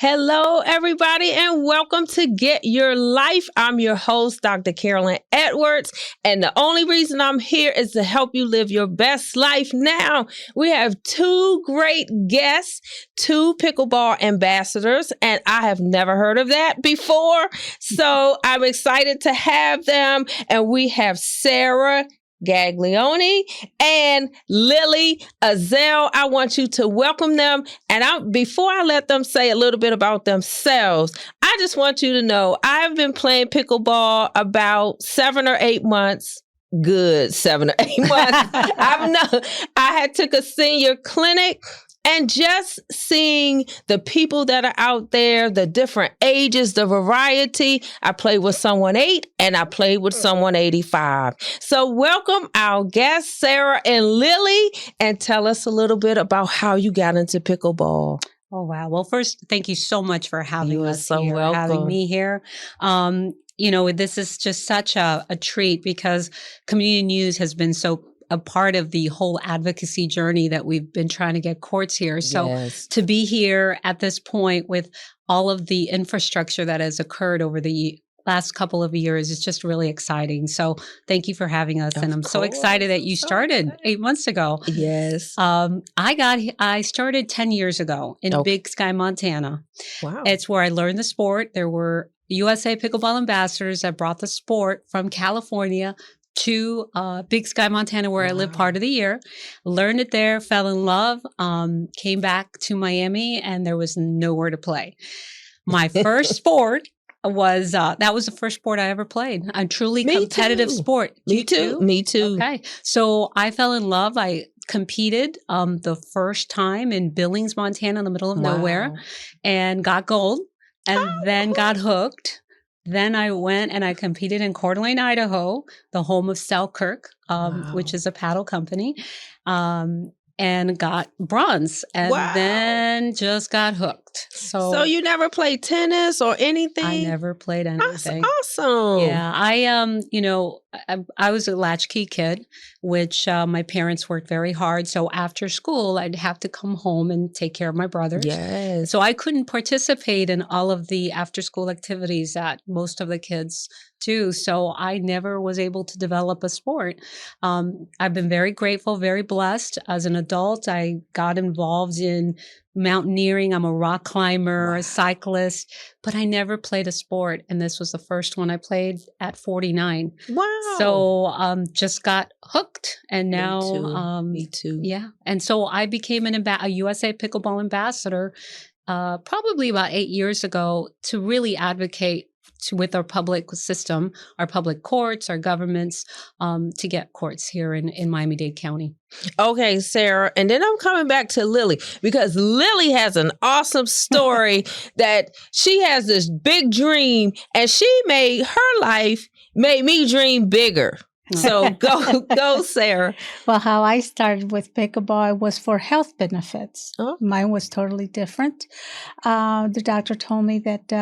Hello, everybody, and welcome to Get Your Life. I'm your host, Dr. Carolyn Edwards, and the only reason I'm here is to help you live your best life now. We have two great guests, two pickleball ambassadors, and I have never heard of that before, so I'm excited to have them, and we have Sarah Gaglione and Lily Azel. I want you to welcome them. And before I let them say a little bit about themselves, I just want you to know I've been playing pickleball about 7 or 8 months. Good 7 or 8 months. I had took a senior clinic. And just seeing the people that are out there, the different ages, the variety. I played with someone 8 and I played with someone 85. So welcome our guests, Sarah and Lily, and tell us a little bit about how you got into pickleball. Oh, wow. Well, first, thank you so much for having us so here, welcome. having me here. This is just such a treat because Community News has been so a part of the whole advocacy journey that we've been trying to get courts here. So Yes. to be here at this point with all of the infrastructure that has occurred over the last couple of years is just really exciting. So thank you for having us. And I'm so excited that you started 8 months ago. Yes. I started 10 years ago in Big Sky, Montana. Wow. It's where I learned the sport. There were USA Pickleball Ambassadors that brought the sport from California to Big Sky, Montana, where I live part of the year. Learned it there, fell in love, came back to Miami, and there was nowhere to play. My first sport was, that was the first sport I ever played. A truly competitive sport. Me too. Okay. So I fell in love. I competed the first time in Billings, Montana, in the middle of nowhere, and got gold, and then got hooked. Then I went and I competed in Coeur d'Alene, Idaho, the home of Selkirk, which is a paddle company, and got bronze, and then just got hooked. So you never played tennis or anything? I never played anything. Awesome. Yeah, I was a latchkey kid, which my parents worked very hard. So after school, I'd have to come home and take care of my brothers. Yes. So I couldn't participate in all of the after-school activities that most of the kids do. So I never was able to develop a sport. I've been very grateful, very blessed. As an adult, I got involved in mountaineering. I'm a rock climber, a cyclist, but I never played a sport. And this was the first one I played at 49. Wow. So just got hooked. And now Me too. Yeah. And so I became a USA Pickleball Ambassador probably about 8 years ago to really advocate with our public system, our public courts, our governments, to get courts here in Miami-Dade County. Okay, Sarah. And then I'm coming back to Lily because Lily has an awesome story that she has this big dream and she made me dream bigger. So go, Sarah. Well, how I started with pickleball was for health benefits. Oh. Mine was totally different. The doctor told me that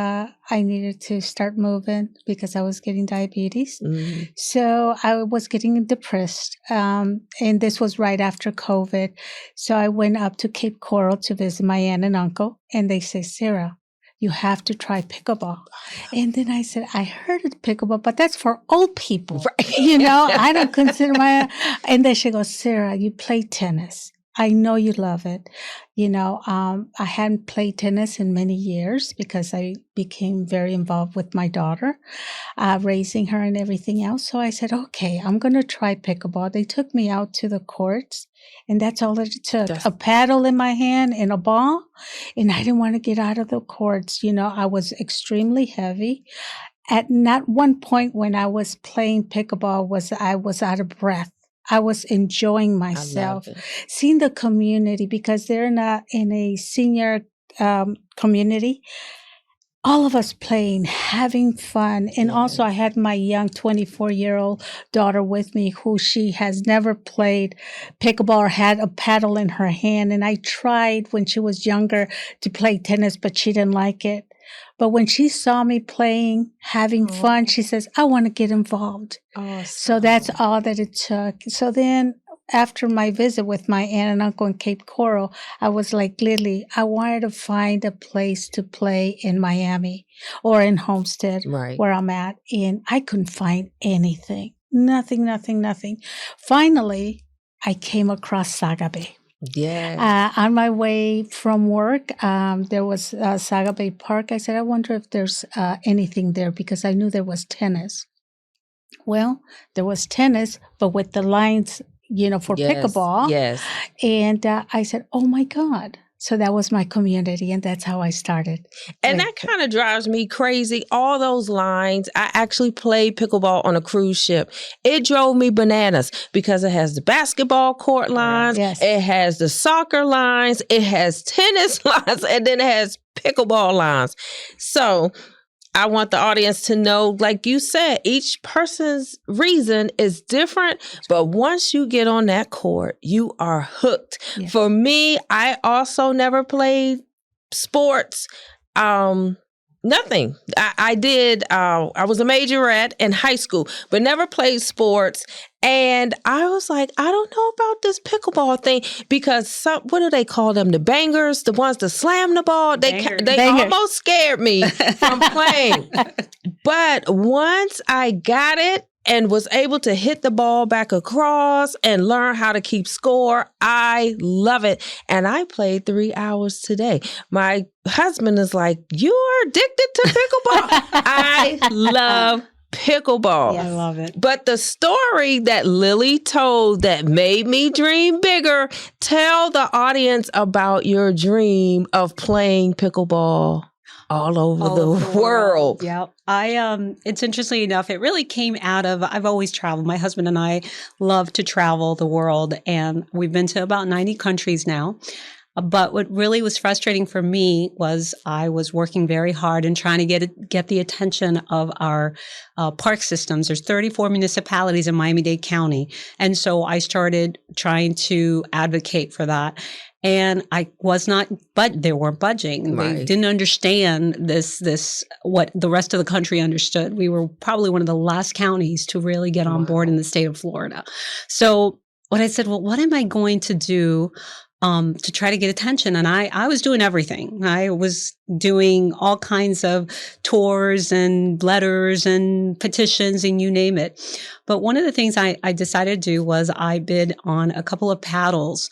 I needed to start moving because I was getting diabetes. Mm-hmm. So I was getting depressed. And this was right after COVID. So I went up to Cape Coral to visit my aunt and uncle. And they say, Sarah, you have to try pickleball. And then I said, I heard of pickleball, but that's for old people. Right. I don't consider and then she goes, Sarah, you play tennis. I know you love it. I hadn't played tennis in many years because I became very involved with my daughter, raising her and everything else. So I said, okay, I'm going to try pickleball. They took me out to the courts, and that's all it took. A paddle in my hand and a ball, and I didn't want to get out of the courts. I was extremely heavy. At not one point when I was playing pickleball I was out of breath. I was enjoying myself, seeing the community because they're not in a senior community. All of us playing, having fun. And also I had my young 24-year-old daughter with me who she has never played pickleball or had a paddle in her hand. And I tried when she was younger to play tennis, but she didn't like it. But when she saw me playing, having fun, she says, I want to get involved. Awesome. So that's all that it took. So then after my visit with my aunt and uncle in Cape Coral, I was like, Lily, I wanted to find a place to play in Miami or in Homestead, where I'm at. And I couldn't find anything. Nothing. Finally, I came across Saga Bay. Yeah. On my way from work, there was Saga Bay Park. I said, I wonder if there's anything there, because I knew there was tennis. Well, there was tennis, but with the lines, for pickleball. Yes. And I said, oh my God. So that was my community, and that's how I started. And that kind of drives me crazy. All those lines. I actually played pickleball on a cruise ship. It drove me bananas because it has the basketball court lines. Yes. It has the soccer lines. It has tennis lines, and then it has pickleball lines. So I want the audience to know, like you said, each person's reason is different, but once you get on that court, you are hooked. Yes. For me, I also never played sports. Nothing. I did. I was a majorette in high school, but never played sports. And I was like, I don't know about this pickleball thing, because what do they call them? The bangers, the ones that slam the ball. They almost scared me from playing. But once I got it and was able to hit the ball back across and learn how to keep score, I love it. And I played 3 hours today. My husband is like, you are addicted to pickleball. I love pickleball. Yeah, I love it. But the story that Lily told that made me dream bigger, tell the audience about your dream of playing pickleball all over the world. Yeah. It's interesting enough, it really came out of, I've always traveled. My husband and I love to travel the world, and we've been to about 90 countries now. But what really was frustrating for me was I was working very hard and trying to get the attention of our park systems. There's 34 municipalities in Miami-Dade County. And so I started trying to advocate for that. And but they weren't budging. Right. They didn't understand this, what the rest of the country understood. We were probably one of the last counties to really get on board in the state of Florida. So what I said, well, what am I going to do to try to get attention? And I was doing everything. I was doing all kinds of tours and letters and petitions and you name it. But one of the things I decided to do was I bid on a couple of paddles.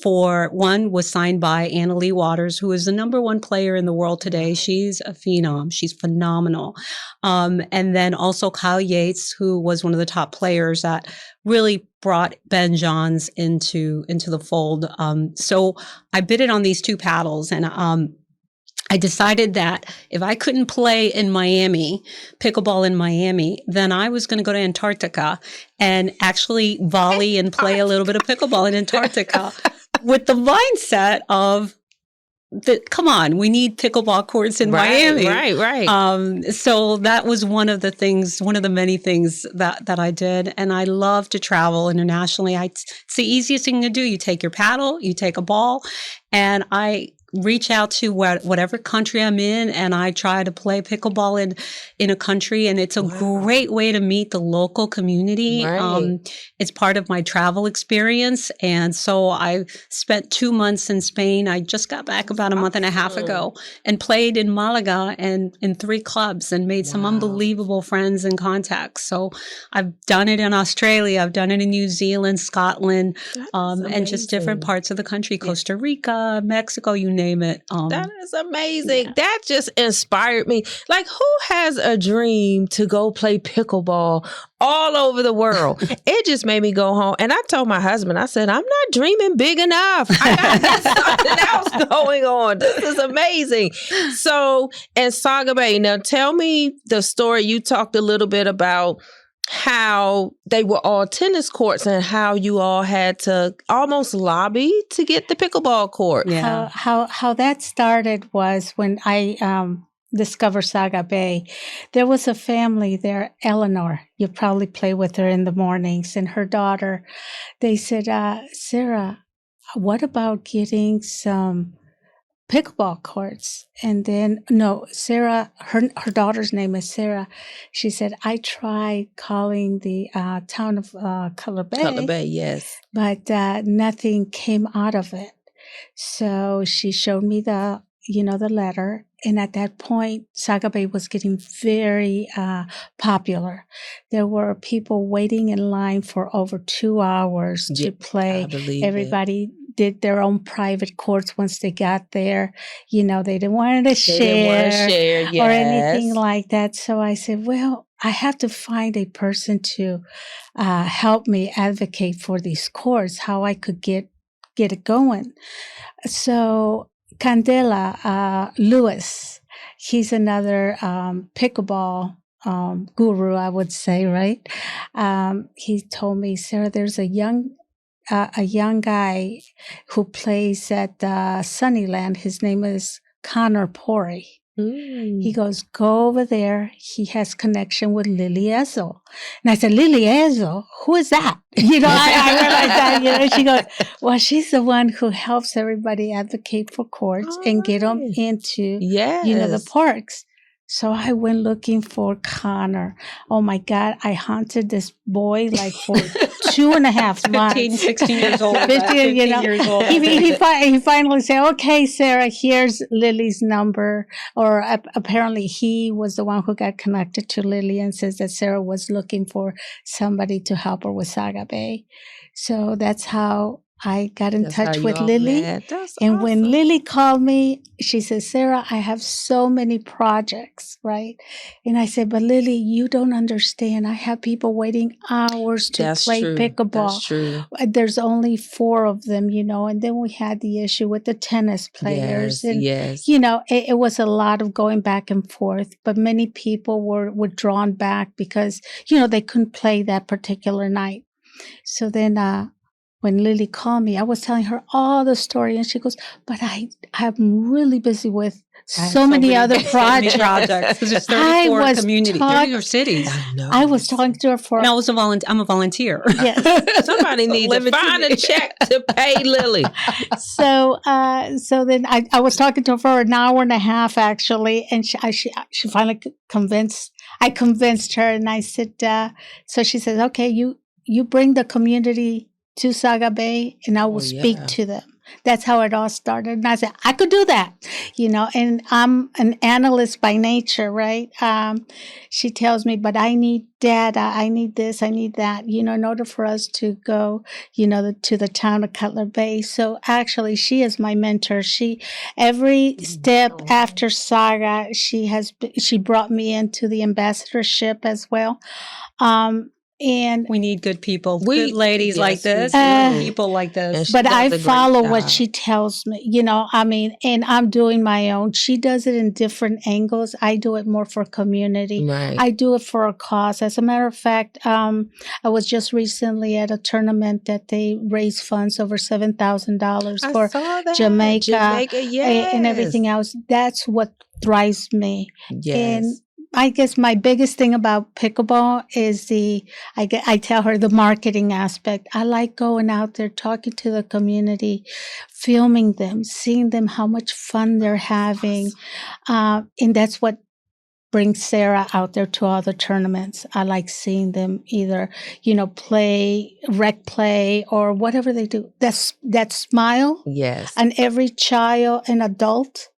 For one was signed by Anna Lee Waters, who is the #1 player in the world today. She's a phenom. She's phenomenal. And then also Kyle Yates, who was one of the top players that really brought Ben Johns into the fold. So I bidded on these 2 paddles, and I decided that if I couldn't play in Miami, pickleball in Miami, then I was going to go to Antarctica and actually volley and play a little bit of pickleball in Antarctica with the mindset of, come on, we need pickleball courts in Miami. Right. So that was one of the many things that I did. And I love to travel internationally. It's the easiest thing to do. You take your paddle, you take a ball, and I reach out to whatever country I'm in, and I try to play pickleball in a country, and it's a great way to meet the local community. Right. It's part of my travel experience, and so I spent 2 months in Spain. I just got back about a month and a half ago and played in Malaga and in 3 clubs and made some unbelievable friends and contacts. So I've done it in Australia, I've done it in New Zealand, Scotland, and just different parts of the country, Costa Rica, Mexico, you name it. That is amazing. That just inspired me. Like, who has a dream to go play pickleball all over the world? It just made me go home. And I told my husband, I said, I'm not dreaming big enough. I got to get something else going on. This is amazing. So, and Saga Bay, now tell me the story. You talked a little bit about how they were all tennis courts and how you all had to almost lobby to get the pickleball court. Yeah. How that started was when I discovered Saga Bay. There was a family there, Eleanor. You probably play with her in the mornings, and her daughter. They said, Sarah, what about getting some pickleball courts. And then, no, Sarah, her daughter's name is Sarah. She said, I tried calling the town of Cutler Bay. Cutler Bay, yes. But nothing came out of it. So she showed me the letter. And at that point, Saga Bay was getting very popular. There were people waiting in line for over 2 hours to play. I believe Everybody did their own private courts once they got there. They didn't want to share or anything like that. So I said, well, I have to find a person to help me advocate for these courts, how I could get it going. So Candela Lewis, he's another pickleball guru, I would say, right? He told me, Sarah, there's a young guy who plays at Sunnyland. His name is Connor Pori. He goes, go over there. He has connection with Lily Azel. And I said, Lily Azel? Who is that? I realized that, she goes, well, she's the one who helps everybody advocate for courts and get them into, the parks. So I went looking for Connor. Oh my God, I hunted this boy like for 2.5 months. 15, 16 years old. 15 years old. He finally said, okay, Sarah, here's Lily's number. Or apparently he was the one who got connected to Lily and says that Sarah was looking for somebody to help her with Saga Bay. So that's how I got in touch with Lily. And awesome. When Lily called me, she said, Sarah, I have so many projects, right? And I said, but Lily, you don't understand. I have people waiting hours to play pickleball. That's true. There's only 4 of them, and then we had the issue with the tennis players. It was a lot of going back and forth, but many people were drawn back because, they couldn't play that particular night. So then, when Lily called me, I was telling her all the story, and she goes, but I'm really busy with so many other projects. Because there's 34 communities, 34 cities. I was talking to her for... And I'm a volunteer. Yes. Somebody needs to find a check to pay Lily. So then I was talking to her for an hour and a half, actually, and she finally convinced... I convinced her, and I said, so she says, okay, you bring the community to Saga Bay, and I will speak to them. That's how it all started. And I said, I could do that, and I'm an analyst by nature, right? She tells me, but I need data. I need this. I need that, in order for us to go, to the town of Cutler Bay. So actually, she is my mentor. Every step after Saga, she brought me into the ambassadorship as well. And we need good people, good ladies like this, people like this. But I follow what she tells me, and I'm doing my own. She does it in different angles. I do it more for community. Right. I do it for a cause. As a matter of fact, I was just recently at a tournament that they raised funds over $7,000 for Jamaica and everything else. That's what drives me. Yes. And I guess my biggest thing about pickleball is I tell her the marketing aspect. I like going out there, talking to the community, filming them, seeing them, how much fun they're having. And that's what brings Sarah out there to all the tournaments. I like seeing them either, play, rec play, or whatever they do. That smile on every child and adult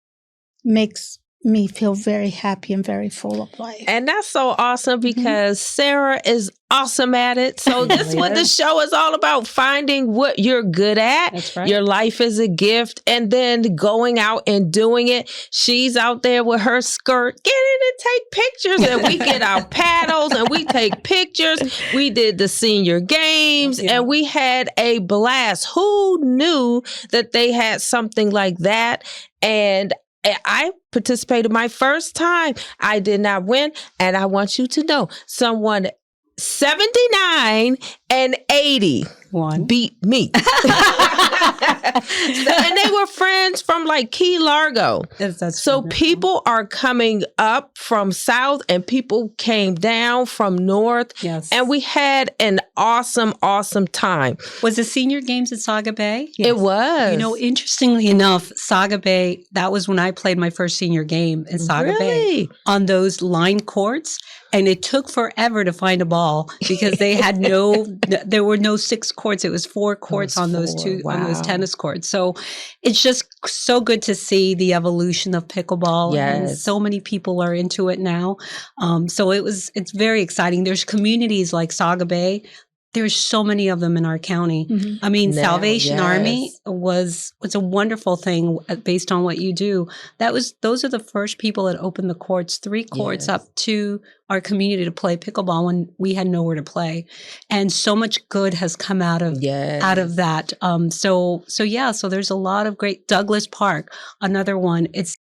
makes me feel very happy and very full of life. And that's so awesome because Sarah is awesome at it. So this is what the show is all about, finding what you're good at. That's right. Your life is a gift, and then going out and doing it. She's out there with her skirt, getting to take pictures, and we get our paddles and we take pictures. We did the senior games and we had a blast. Who knew that they had something like that? And I participated my first time. I did not win. And I want you to know, someone 79 and 80 beat me. And they were friends from like Key Largo. So people are coming up from south and people came down from north. Yes. And we had an awesome time. Was the senior games at Saga Bay? Yes. It was. You know, interestingly enough, Saga Bay, that was when I played my first senior game in Saga Bay on those line courts. And it took forever to find a ball because they had there were no 6 courts. It was 4 courts on those on those tennis courts. So it's just so good to see the evolution of pickleball. Yes. And so many people are into it now. So it's very exciting. There's communities like Saga Bay. There's so many of them in our county. Mm-hmm. I mean, Salvation Army was a wonderful thing based on what you do. Those are the first people that opened the courts, 3 courts up to our community to play pickleball when we had nowhere to play. And so much good has come out of that. So there's a lot of great Douglas Park, another one. It's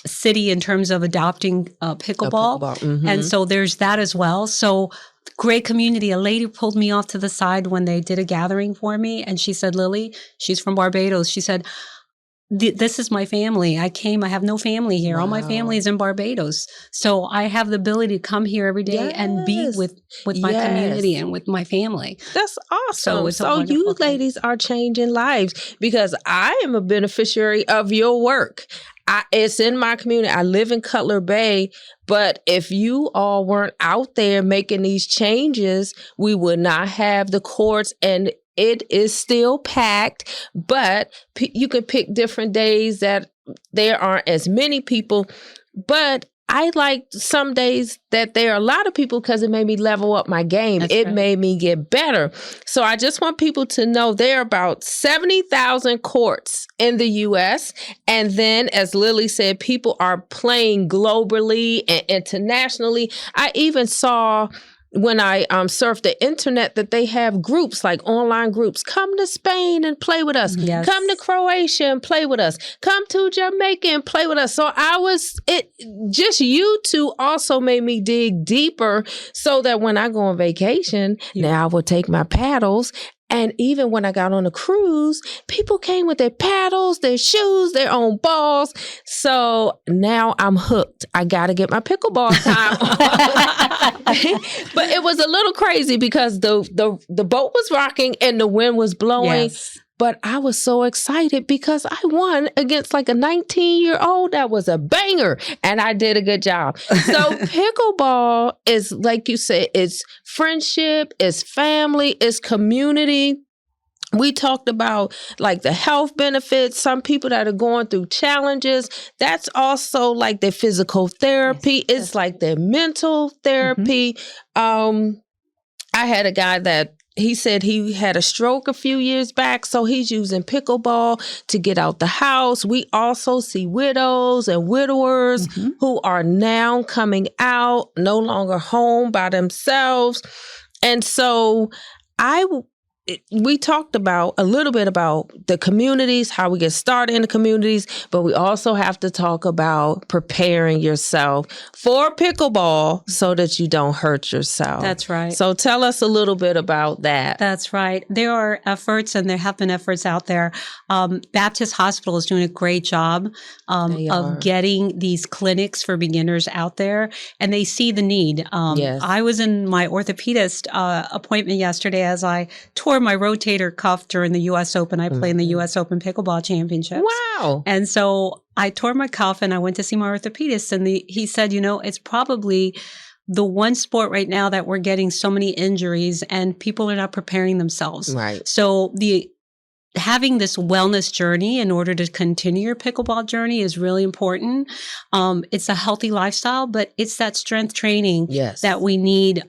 city in terms of adopting pickleball. Mm-hmm. And so there's that as well. So great community. A lady pulled me off to the side when they did a gathering for me. And she said, Lily, she's from Barbados. She said, this is my family. I have no family here. All my family is in Barbados. So I have the ability to come here every day and be with my community and with my family. That's awesome. So you ladies are changing lives because I am a beneficiary of your work. It's in my community. I live in Cutler Bay, but if you all weren't out there making these changes, we would not have the courts, and it is still packed, but you can pick different days that there aren't as many people. But I like some days that there are a lot of people because it made me level up my game. It made me get better. So I just want people to know there are about 70,000 courts in the U.S. And then, as Lily said, people are playing globally and internationally. I even saw when I surfed the internet that they have groups, like online groups. Come to Spain and play with us. Yes. Come to Croatia and play with us. Come to Jamaica and play with us. So just you two also made me dig deeper so that when I go on vacation, now I will take my paddles. And even when I got on a cruise, people came with their paddles, their shoes, their own balls. So now I'm hooked. I got to get my pickleball time. But it was a little crazy because the boat was rocking and the wind was blowing. Yes. But I was so excited because I won against like a 19-year-old. That was a banger. And I did a good job. So pickleball is, like you said, it's friendship, it's family, it's community. We talked about like the health benefits, some people that are going through challenges. That's also like their physical therapy. Yes. It's like their mental therapy. Mm-hmm. I had a guy that he said he had a stroke a few years back, so he's using pickleball to get out the house. We also see widows and widowers who are now coming out, no longer home by themselves. And so we talked about a little bit about the communities, how we get started in the communities, but we also have to talk about preparing yourself for pickleball so that you don't hurt yourself. That's right. So tell us a little bit about that. That's right. There are efforts, and there have been efforts out there. Baptist Hospital is doing a great job of getting these clinics for beginners out there, and they see the need. Yes. I was in my orthopedist appointment yesterday as I tore my rotator cuff during the U.S. Open. I play in the U.S. Open Pickleball Championships. Wow. And so I tore my cuff and I went to see my orthopedist, and he said, it's probably the one sport right now that we're getting so many injuries and people are not preparing themselves. Right. So having this wellness journey in order to continue your pickleball journey is really important. It's a healthy lifestyle, but it's that strength training that we need,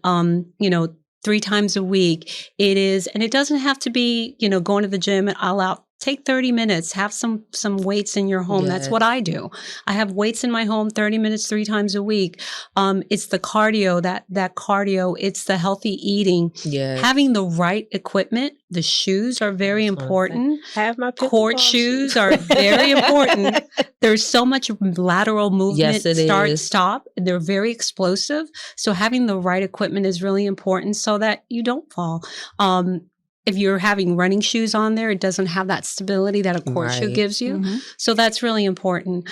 3 times a week. It is, and it doesn't have to be, going to the gym and all out. Take 30 minutes, have some weights in your home. Yes. That's what I do. I have weights in my home 30 minutes, 3 times a week. It's the cardio, that cardio. It's the healthy eating. Yes. Having the right equipment. The shoes are very important. Have my court shoes are very important. There's so much lateral movement, start, stop. They're very explosive. So having the right equipment is really important so that you don't fall. if you're having running shoes on there, it doesn't have that stability that a court shoe gives you. Mm-hmm. So that's really important.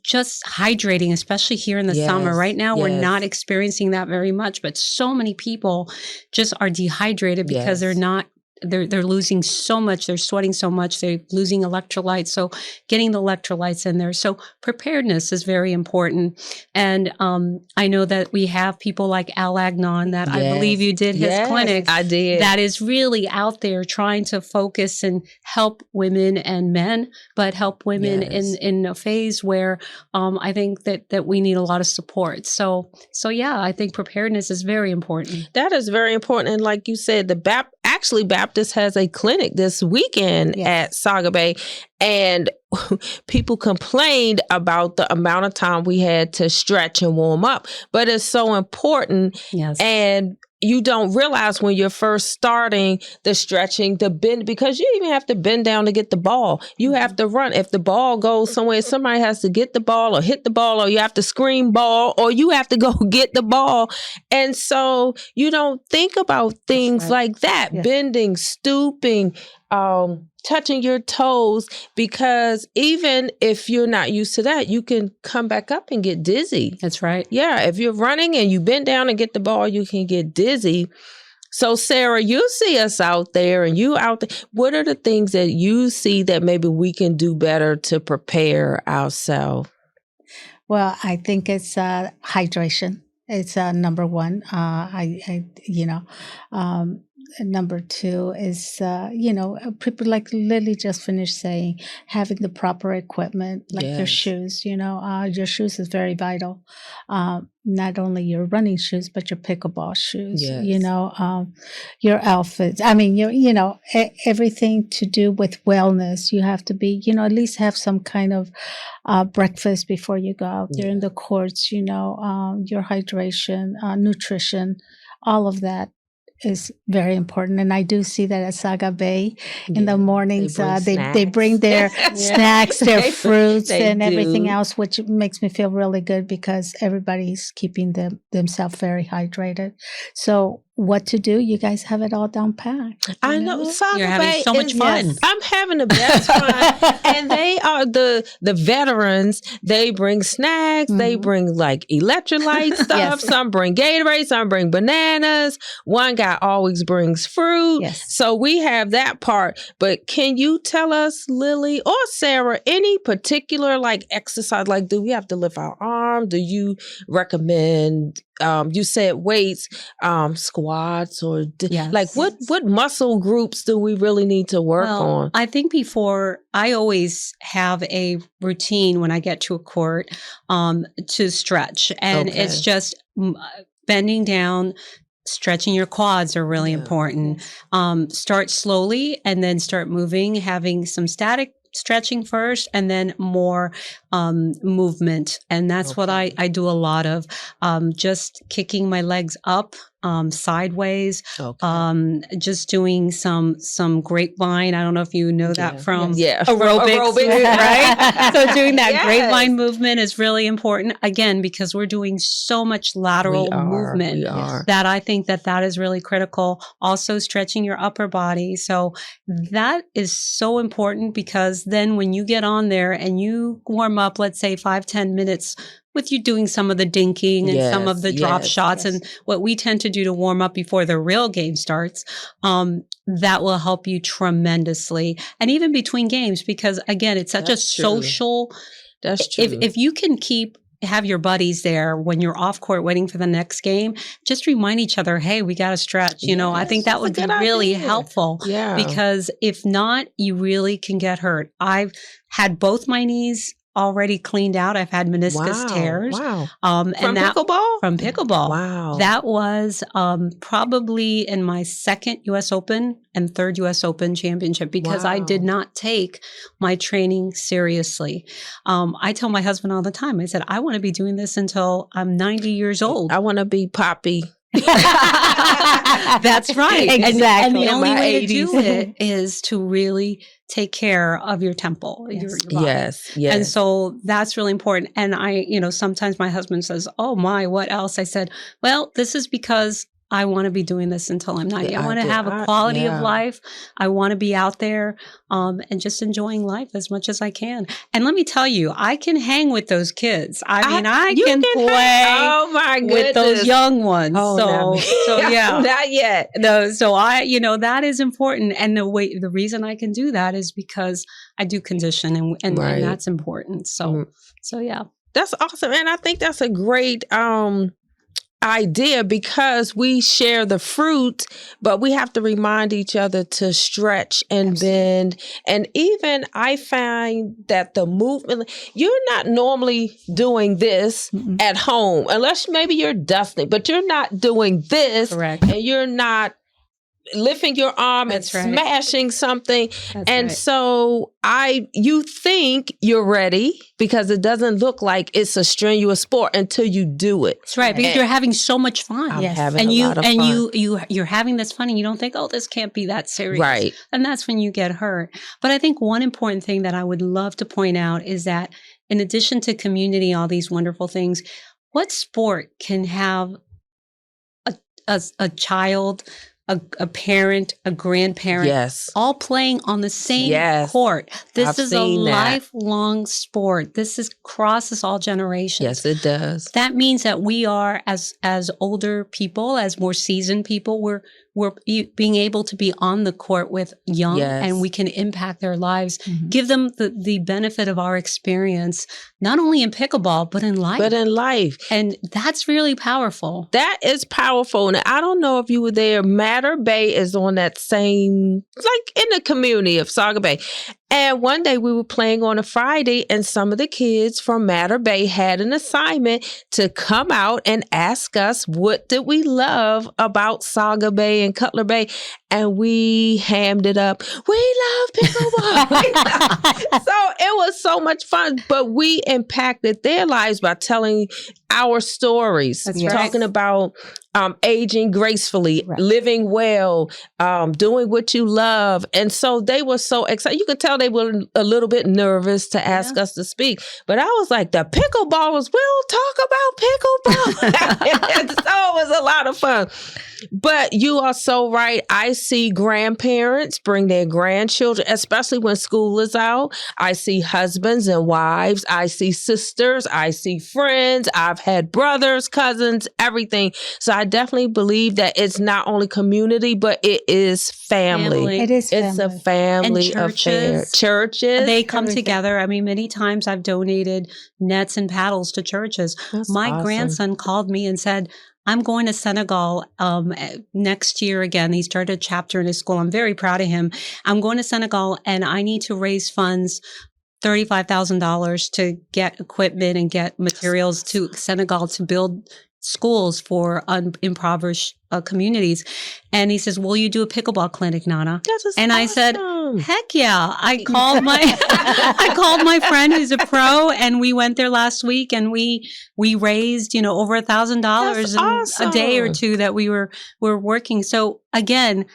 Just hydrating, especially here in the summer. Right now, we're not experiencing that very much, but so many people just are dehydrated because they're losing so much. They're sweating so much. They're losing electrolytes. So getting the electrolytes in there. So preparedness is very important. And I know that we have people like Al Agnon that I believe you did his clinic. I did. That is really out there trying to focus and help women and men, but help women in a phase where I think that we need a lot of support. So yeah, I think preparedness is very important. That is very important. And like you said, Baptist has a clinic this weekend at Saga Bay, and people complained about the amount of time we had to stretch and warm up, but it's so important. Yes. And you don't realize when you're first starting the stretching, the bend, because you even have to bend down to get the ball. You have to run. If the ball goes somewhere, somebody has to get the ball or hit the ball, or you have to scream ball, or you have to go get the ball. And so you don't think about things like that, bending, stooping, touching your toes, because even if you're not used to that, you can come back up and get dizzy. That's right. Yeah. If you're running and you bend down and get the ball, you can get dizzy. So Sarah, you see us out there and you out there. What are the things that you see that maybe we can do better to prepare ourselves? Well, I think it's hydration. It's number one. Number two is, people like Lily just finished saying, having the proper equipment, like your shoes, your shoes is very vital. Not only your running shoes, but your pickleball shoes, your outfits. I mean, everything to do with wellness. You have to be, at least have some kind of breakfast before you go out there in the courts, your hydration, nutrition, all of that is very important. And I do see that at Saga Bay in the mornings, they bring their snacks, their fruits and everything else, which makes me feel really good because everybody's keeping themselves very hydrated. So what to do? You guys have it all down packed. I know. Saga You're having Bay so much fun. Yes, I'm having the best fun. And they are the veterans. They bring snacks. They bring like electrolyte stuff. Some bring Gatorade. Some bring bananas. One guy always brings fruit. Yes. So we have that part. But can you tell us, Lily or Sarah, any particular like exercise? Like, do we have to lift our arm? Do you recommend? You said weights, squats, or like what muscle groups do we really need to work on? I think I always have a routine when I get to a court to stretch, and it's just bending down. Stretching your quads are really important. Start slowly and then start moving, having some static stretching first and then more movement. And that's what I do a lot of, just kicking my legs up, sideways, just doing some grapevine. I don't know if you know that from aerobics, right? So doing that grapevine movement is really important, again, because we're doing so much lateral movement that I think that is really critical. Also stretching your upper body. So that is so important because then when you get on there and you warm up, let's say 5-10 minutes with you doing some of the dinking and some of the drop shots and what we tend to do to warm up before the real game starts, that will help you tremendously. And even between games, because again, it's such a social. That's true. If you can have your buddies there when you're off court waiting for the next game, just remind each other, hey, we got to stretch. I think that would be really helpful because if not, you really can get hurt. I've had both my knees already cleaned out. I've had meniscus tears. Wow. From pickleball? From pickleball. Wow. That was probably in my second U.S. Open and third U.S. Open championship because I did not take my training seriously. I tell my husband all the time, I said, I want to be doing this until I'm 90 years old. I want to be Poppy. That's right. Exactly. And the only way to do it is to really take care of your temple. Your body. Yes. And so that's really important. And sometimes my husband says, oh my, what else? I said, well, this is because I want to be doing this until I'm 90. Yeah, I want to have a quality of life. I want to be out there and just enjoying life as much as I can. And let me tell you, I can hang with those kids. I can play with those young ones. Oh, so yeah. Not yet. No, so that is important. And the reason I can do that is because I do condition and that's important. So yeah. That's awesome. And I think that's a great idea because we share the fruit, but we have to remind each other to stretch and bend. And even I find that the movement, you're not normally doing this at home, unless maybe you're dusting, but you're not doing this. Correct. And you're not lifting your arm and smashing something. So you think you're ready because it doesn't look like it's a strenuous sport until you do it. That's right. Because you're having so much fun. I'm having a lot of fun. You're having this fun and you don't think, oh, this can't be that serious. Right. And that's when you get hurt. But I think one important thing that I would love to point out is that in addition to community, all these wonderful things, what sport can have a child, a parent, a grandparent, all playing on the same court. This is a lifelong sport. This crosses all generations. Yes, it does. That means that we are, as older people, as more seasoned people, we're being able to be on the court with young and we can impact their lives, give them the benefit of our experience, not only in pickleball, but in life. And that's really powerful. That is powerful. And I don't know if you were there. Matter Bay is on that same, like in the community of Saga Bay. And one day we were playing on a Friday and some of the kids from Matter Bay had an assignment to come out and ask us what did we love about Saga Bay and Cutler Bay. And we hammed it up. We love pickleball. So it was so much fun, but we impacted their lives by telling our stories. That's talking about aging gracefully, living well, doing what you love. And so they were so excited. You could tell they were a little bit nervous to ask us to speak. But I was like, the pickleballers will talk about pickleball. And so it was a lot of fun. But you are so right. I see grandparents bring their grandchildren, especially when school is out. I see husbands and wives. I see sisters. I see friends. I've had brothers, cousins, everything. So I definitely believe that it's not only community, but it is family. It is family. It's a family affair. Churches. They come together. I mean, many times I've donated nets and paddles to churches. That's My awesome. grandson called me and said, I'm going to Senegal next year again. He started a chapter in his school. I'm very proud of him. I'm going to Senegal and I need to raise funds, $35,000 to get equipment and get materials to Senegal to build schools for impoverished communities. And he says, will you do a pickleball clinic, Nana? And I said, heck yeah. I called my friend who's a pro and we went there last week and we raised, over $1,000 in a day or two that we were working. So again,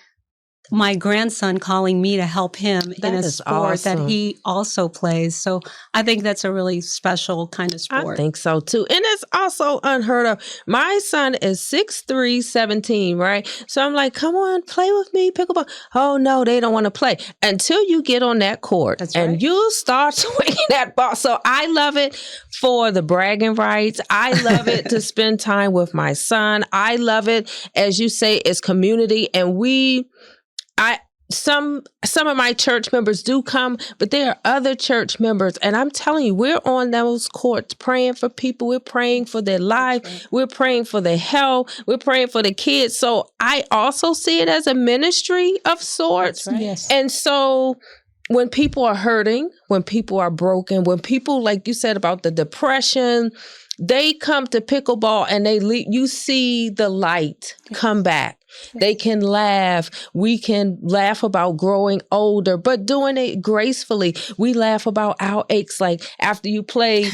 my grandson calling me to help him in a sport that he also plays. So I think that's a really special kind of sport. I think so too. And it's also unheard of. My son is 6'3", 17, right? So I'm like, come on, play with me, pickleball. Oh no, they don't want to play until you get on that court and you start swinging that ball. So I love it for the bragging rights. I love it to spend time with my son. I love it, as you say, it's community. And some of my church members do come, but there are other church members. And I'm telling you, we're on those courts praying for people. We're praying for their life. Right. We're praying for their health. We're praying for the kids. So I also see it as a ministry of sorts. Right. Yes. And so when people are hurting, when people are broken, when people, like you said about the depression, they come to pickleball and you see the light come back. They can laugh. We can laugh about growing older, but doing it gracefully. We laugh about our aches. Like after you play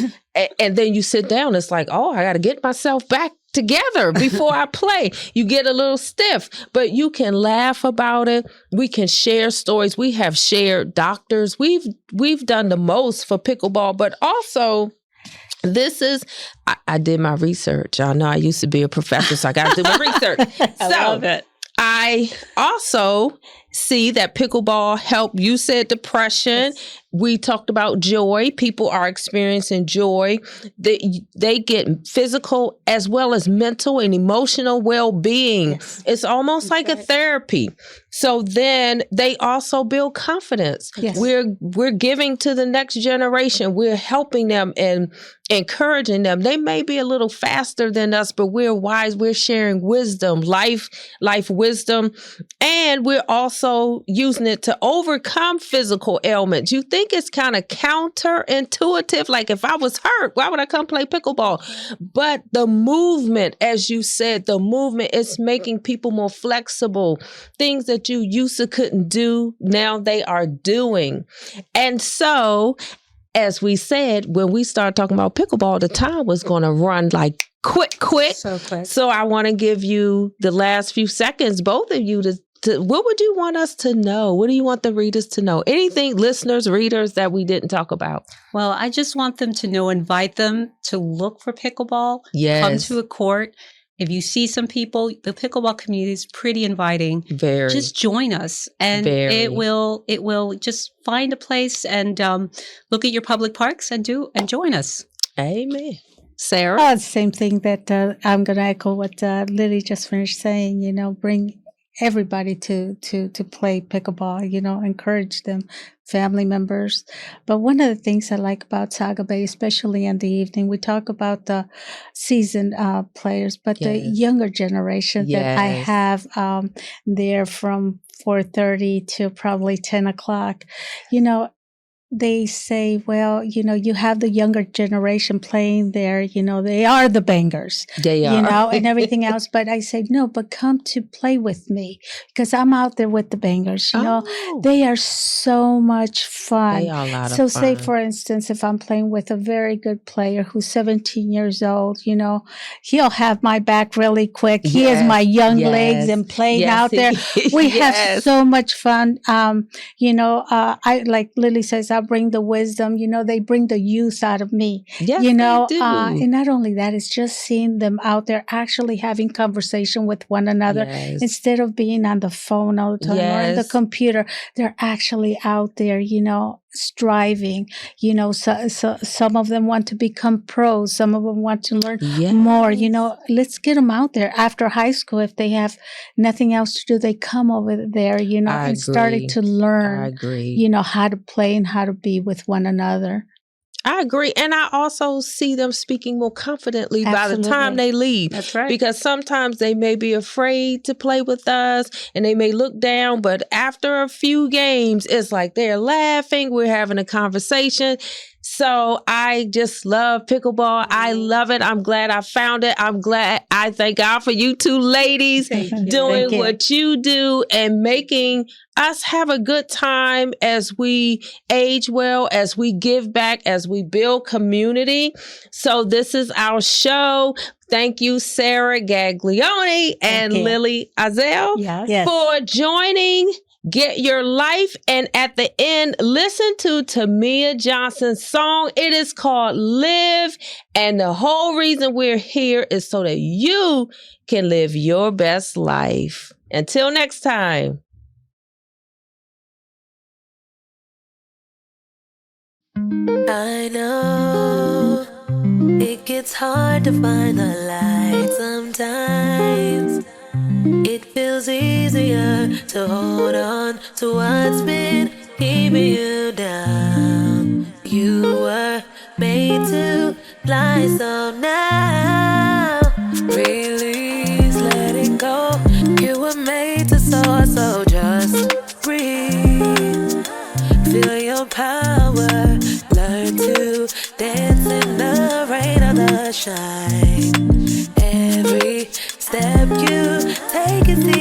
and then you sit down, it's like, oh, I got to get myself back together before I play. You get a little stiff, but you can laugh about it. We can share stories. We have shared doctors. We've done the most for pickleball, but also This is, I did my research. I know I used to be a professor, so I got to do my research. I love it. I also see that pickleball help. You said depression. Yes. We talked about joy. People are experiencing joy. They get physical as well as mental and emotional well-being. Yes. It's almost like a therapy. So then they also build confidence. Yes. We're giving to the next generation. We're helping them and encouraging them. They may be a little faster than us, but we're wise. We're sharing wisdom, life wisdom, and we're also using it to overcome physical ailments. You think it's kind of counterintuitive? Like, if I was hurt, why would I come play pickleball? But the movement, as you said, the movement is making people more flexible. Things that you used to couldn't do, now they are doing. And so, as we said, when we started talking about pickleball, the time was going to run like quick. So quick. So I want to give you the last few seconds, both of you, to what would you want us to know? What do you want the readers to know? Anything, listeners, readers, that we didn't talk about? Well, I just want them to know, invite them to look for pickleball. Yes. Come to a court. If you see some people, the pickleball community is pretty inviting. Very. Just join us, and it will just find a place and look at your public parks and join us. Amen. Sarah? Same thing that I'm going to echo what Lily just finished saying. Bring everybody to play pickleball. Encourage them, family members. But one of the things I like about Saga Bay, especially in the evening, we talk about the seasoned players, but the younger generation that I have there from 4:30 to probably 10 o'clock, they say, well, you have the younger generation playing there, they are the bangers, they are. And everything else. But I say, no, but come to play with me, because I'm out there with the bangers. They are so much fun. They are a lot of fun. Say, for instance, if I'm playing with a very good player who's 17 years old, he'll have my back really quick. He has my young legs and playing out there. We have so much fun. I, like Lily says, I bring the wisdom, they bring the youth out of me, yes, they do. And not only that, it's just seeing them out there actually having conversation with one another instead of being on the phone all the time or on the computer. They're actually out there, striving, so some of them want to become pros. Some of them want to learn more, let's get them out there after high school. If they have nothing else to do, they come over there, and started to learn, how to play and how to be with one another. I agree. And I also see them speaking more confidently by the time they leave. That's right. Because sometimes they may be afraid to play with us and they may look down, but after a few games, it's like they're laughing, we're having a conversation. So I just love pickleball. I love it. I'm glad I found it. I thank God for you two ladies doing what you do and making us have a good time as we age well, as we give back, as we build community. So this is our show. Thank you, Sarah Gaglione and Lily Azel for joining Get Your Life. And at the end, listen to Tamia Johnson's song. It is called Live. And the whole reason we're here is so that you can live your best life. Until next time. I know it gets hard to find the light sometimes. It feels easier to hold on to what's been keeping you down. You were made to fly, so now release, let it go. You were made to soar, so just breathe. Feel your power, learn to dance in the rain or the shine. Every step you take is the